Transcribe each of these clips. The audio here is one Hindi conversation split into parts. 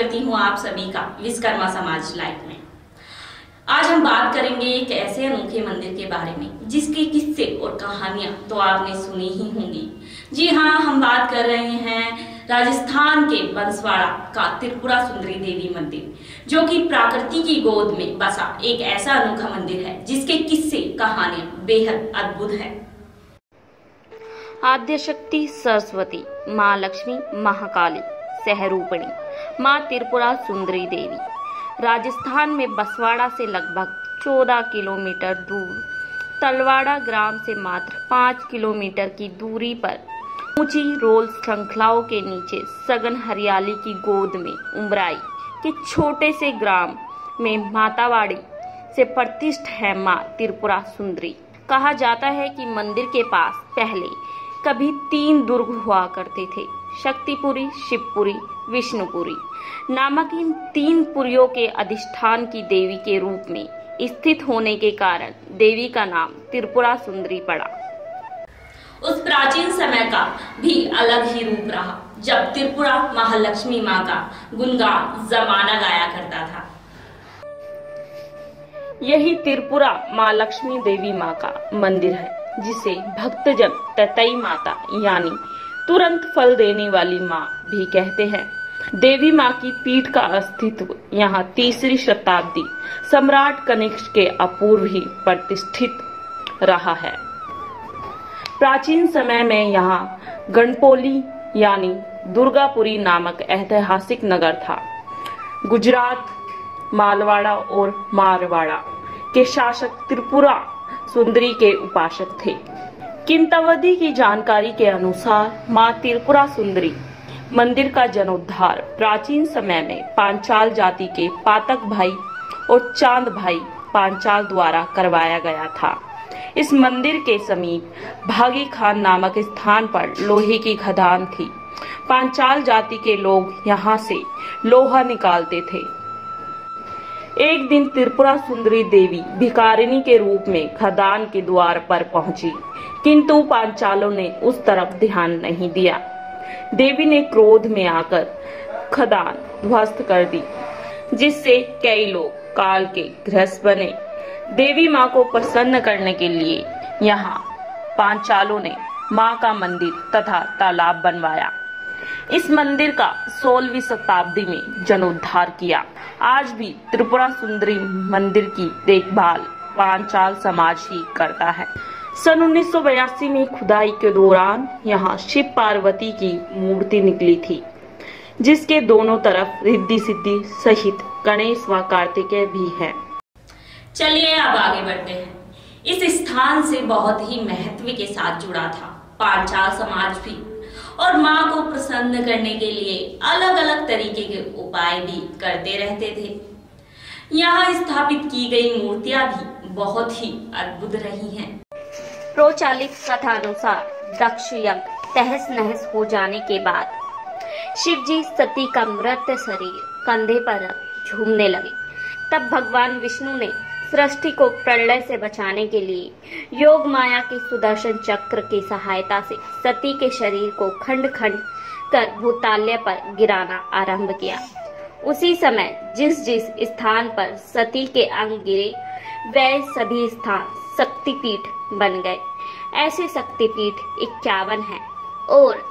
करती हूँ आप सभी का विश्वकर्मा समाज लाइव में। आज हम बात करेंगे एक ऐसे अनोखे मंदिर के बारे में जिसके किस्से और कहानियां तो आपने सुनी ही होंगी। जी हाँ, हम बात कर रहे हैं राजस्थान के बंसवाड़ा का त्रिपुरा सुंदरी देवी मंदिर, जो कि प्रकृति की गोद में बसा एक ऐसा अनोखा मंदिर है जिसके किस्से कहानियां बेहद अद्भुत है। आद्य शक्ति सरस्वती, माँ लक्ष्मी, महाकाली, सहरूपिणी, माँ त्रिपुरा सुंदरी देवी राजस्थान में बंसवाड़ा से लगभग 14 किलोमीटर दूर, तलवाड़ा ग्राम से मात्र 5 किलोमीटर की दूरी पर ऊंची रोल श्रृंखलाओं के नीचे सघन हरियाली की गोद में उमराई के छोटे से ग्राम में मातावाड़ी से प्रतिष्ठित है माँ त्रिपुरा सुंदरी। कहा जाता है कि मंदिर के पास पहले कभी 3 दुर्ग हुआ करते थे, शक्तिपुरी, शिवपुरी, विष्णुपुरी नामक इन 3 पुरियों के अधिष्ठान की देवी के रूप में स्थित होने के कारण देवी का नाम त्रिपुरा सुंदरी पड़ा। उस प्राचीन समय का भी अलग ही रूप रहा जब त्रिपुरा महालक्ष्मी माँ का गुणगान जमाना गाया करता था। यही त्रिपुरा माँ लक्ष्मी देवी माँ का मंदिर है, जिसे भक्तजन ततई माता यानी तुरंत फल देने वाली माँ भी कहते हैं। देवी माँ की पीठ का अस्तित्व यहाँ 3री शताब्दी सम्राट कनिष्क के अपूर्व ही प्रतिष्ठित रहा है। प्राचीन समय में यहाँ गणपोली यानी दुर्गापुरी नामक ऐतिहासिक नगर था। गुजरात, मालवाड़ा और मारवाड़ा के शासक त्रिपुरा सुंदरी के उपासक थे। किंतवदी की जानकारी के अनुसार माँ त्रिपुरा सुंदरी मंदिर का जीर्णोद्धार प्राचीन समय में पांचाल जाति के पातक भाई और चांद भाई पांचाल द्वारा करवाया गया था। इस मंदिर के समीप भागी खान नामक स्थान पर लोहे की खदान थी। पांचाल जाति के लोग यहाँ से लोहा निकालते थे। एक दिन त्रिपुरा सुंदरी देवी भिखारिणी के रूप में खदान के द्वार पर पहुंची, किंतु पांचालों ने उस तरफ ध्यान नहीं दिया। देवी ने क्रोध में आकर खदान ध्वस्त कर दी, जिससे कई लोग काल के ग्रस्त बने। देवी माँ को प्रसन्न करने के लिए यहाँ पांचालों ने माँ का मंदिर तथा तालाब बनवाया। इस मंदिर का 16वीं शताब्दी में जीर्णोद्धार किया। आज भी त्रिपुरा सुंदरी मंदिर की देखभाल पांचाल समाज ही करता है। सन 1982 में खुदाई के दौरान यहाँ शिव पार्वती की मूर्ति निकली थी, जिसके दोनों तरफ रिद्धि सिद्धि सहित गणेश व कार्तिकेय भी है। चलिए अब आगे बढ़ते हैं। इस स्थान से बहुत ही महत्व के साथ जुड़ा था पांचाल समाज भी, और माँ को प्रसन्न करने के लिए अलग अलग तरीके के उपाय भी करते रहते थे। यहाँ स्थापित की गई मूर्तियां भी बहुत ही अद्भुत रही हैं। प्रचलित कथानुसार दक्ष यज्ञ तहस नहस हो जाने के बाद शिवजी सती का मृत शरीर कंधे पर रख झूमने लगे। तब भगवान विष्णु ने सृष्टि को प्रलय से बचाने के लिए योग माया के सुदर्शन चक्र की सहायता से सती के शरीर को खंड खंड कर भूताल्य पर गिराना आरंभ किया। उसी समय जिस जिस स्थान पर सती के अंग गिरे वह सभी स्थान शक्तिपीठ बन गए। ऐसे शक्तिपीठ 51 हैं और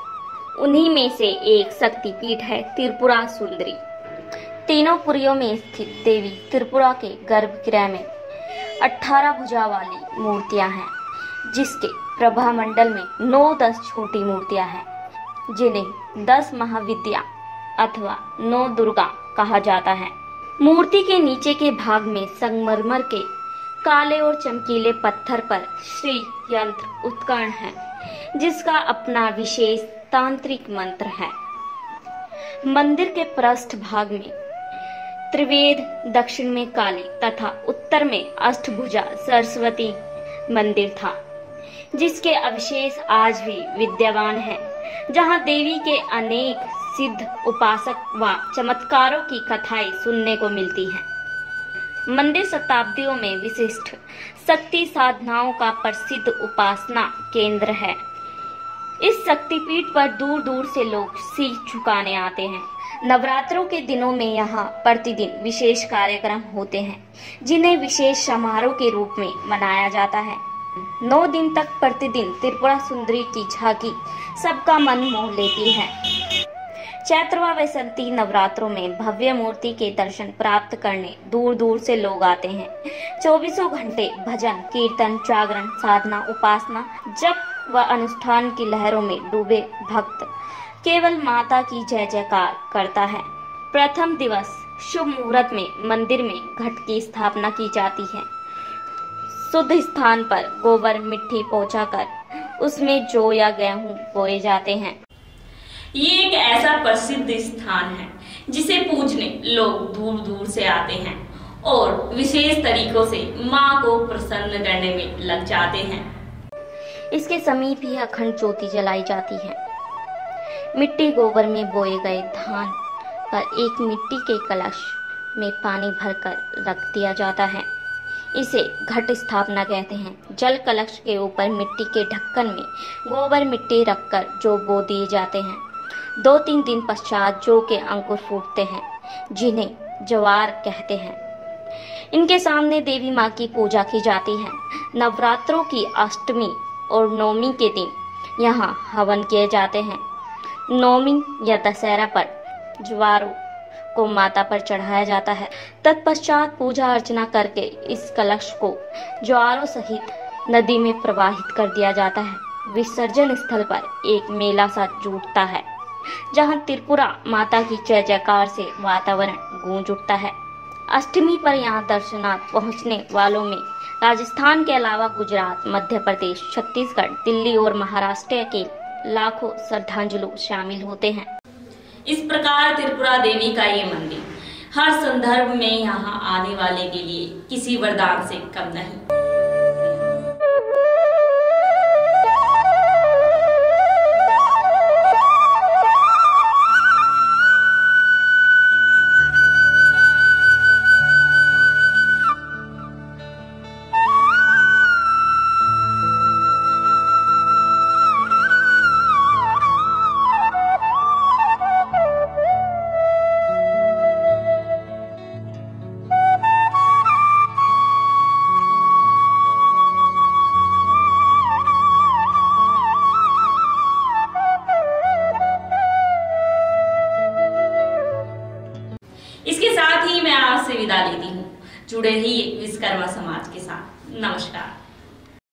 उन्हीं में से एक शक्तिपीठ है त्रिपुरा सुंदरी। तीनों पुरियों में स्थित देवी त्रिपुरा के गर्भगृह में 18 भुजा वाली मूर्तियां हैं, जिसके प्रभा मंडल में 9-10 छोटी मूर्तियां हैं, जिन्हें 10 महाविद्या अथवा 9 दुर्गा कहा जाता है। मूर्ति के नीचे के भाग में संगमरमर के काले और चमकीले पत्थर पर श्री यंत्र उत्कीर्ण है, जिसका अपना विशेष तांत्रिक मंत्र है। मंदिर के पृष्ठ भाग में त्रिवेद, दक्षिण में काली तथा उत्तर में अष्टभुजा सरस्वती मंदिर था, जिसके अवशेष आज भी विद्यमान है, जहां देवी के अनेक सिद्ध उपासक व चमत्कारों की कथाएं सुनने को मिलती हैं। मंदिर शताब्दियों में विशिष्ट शक्ति साधनाओं का प्रसिद्ध उपासना केंद्र है। इस शक्तिपीठ पर दूर दूर से लोग शीश झुकाने आते हैं नवरात्रों के दिनों में यहाँ प्रतिदिन विशेष कार्यक्रम होते हैं, जिन्हें विशेष समारोह के रूप में मनाया जाता है। 9 दिन तक प्रतिदिन त्रिपुरा सुंदरी की झांकी सबका मन मोह लेती है। चैत्र व वसंती नवरात्रों में भव्य मूर्ति के दर्शन प्राप्त करने दूर दूर से लोग आते हैं। 24 घंटे भजन, कीर्तन, जागरण, साधना, उपासना, जप व अनुष्ठान की लहरों में डूबे भक्त केवल माता की जय जयकार करता है। प्रथम दिवस शुभ मुहूर्त में मंदिर में घट की स्थापना की जाती है। शुद्ध स्थान पर गोबर मिट्टी पहुंचाकर उसमें जौ या गेहूं बोए जाते हैं। ये एक ऐसा प्रसिद्ध स्थान है जिसे पूजने लोग दूर दूर से आते हैं और विशेष तरीकों से मां को प्रसन्न करने में लग जाते हैं। इसके समीप ही अखंड ज्योति जलाई जाती है। मिट्टी गोबर में बोए गए धान पर एक मिट्टी के कलश में पानी भरकर रख दिया जाता है। इसे घट स्थापना कहते हैं। जल कलश के ऊपर मिट्टी के ढक्कन में गोबर मिट्टी रखकर जौ बो दिए जाते हैं। 2-3 दिन पश्चात जौ के अंकुर फूटते हैं, जिन्हें ज्वार कहते हैं। इनके सामने देवी माँ की पूजा की जाती है। नवरात्रों की अष्टमी और नवमी के दिन यहाँ हवन किए जाते हैं। नवमी या दशहरा पर ज्वारों को माता पर चढ़ाया जाता है। तत्पश्चात पूजा अर्चना करके इस कलश को ज्वारों सहित नदी में प्रवाहित कर दिया जाता है। विसर्जन स्थल पर एक मेला सा जुटता है, जहां त्रिपुरा माता की जय जयकार से वातावरण गूंज उठता है। अष्टमी पर यहाँ दर्शनार्थ पहुंचने वालों में राजस्थान के अलावा गुजरात, मध्य प्रदेश, छत्तीसगढ़, दिल्ली और महाराष्ट्र के लाखों श्रद्धांजलु शामिल होते हैं। इस प्रकार त्रिपुरा देवी का ये मंदिर हर संदर्भ में यहाँ आने वाले के लिए किसी वरदान से कम नहीं। इसके साथ ही मैं आपसे विदा लेती हूँ। जुड़े रहिए विश्वकर्मा समाज के साथ। नमस्कार।